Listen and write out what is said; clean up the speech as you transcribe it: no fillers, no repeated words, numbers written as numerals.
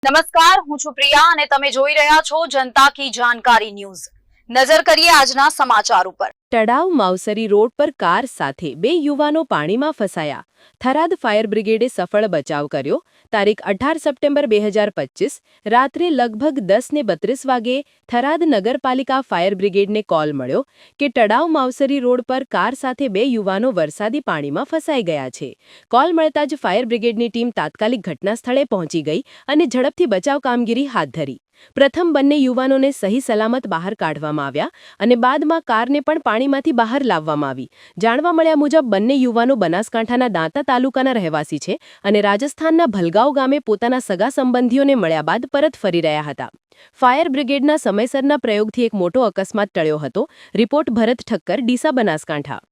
નમસ્કાર, હું છું પ્રિયા અને તમે જોઈ રહ્યા છો જનતા કી જાણકારી ન્યૂઝ। નજર કરીએ આજના સમાચાર ઉપર। તળાવ માવસરી રોડ પર કાર સાથે બે યુવાનો પાણીમાં ફસાયા। થરાદ ફાયર બ્રિગેડે સફળ બચાવ કર્યો। તારીખ 18 સપ્ટેમ્બર 2025 રાત્રે લગભગ 10:32 વાગે થરાદ નગરપાલિકા ફાયર બ્રિગેડને કોલ મળ્યો કે તળાવ માવસરી રોડ પર કાર સાથે બે યુવાનો વરસાદી પાણીમાં ફસાઈ ગયા છે। કોલ મળતા જ ફાયર બ્રિગેડની ટીમ તાત્કાલિક ઘટના સ્થળે પહોંચી ગઈ અને ઝડપથી બચાવ કામગીરી હાથ ધરી। પ્રથમ બંને યુવાનોને સહી સલામત બહાર કાઢવામાં આવ્યા અને બાદમાં કારને પણ પાણીમાંથી બહાર લાવવામાં આવી। જાણવા મળ્યા મુજબ બંને યુવાનો બનાસકાંઠાના દાંતા તાલુકાના રહેવાસી છે અને રાજસ્થાનના ભલગાંવ ગામે પોતાના સગા સંબંધીઓને મળ્યા બાદ પરત ફરી રહ્યા હતા। ફાયર બ્રિગેડના સમયસરના પ્રયોગથી એક મોટો અકસ્માત ટળ્યો હતો। રિપોર્ટ ભરત ઠક્કર, ડીસા, બનાસકાંઠા।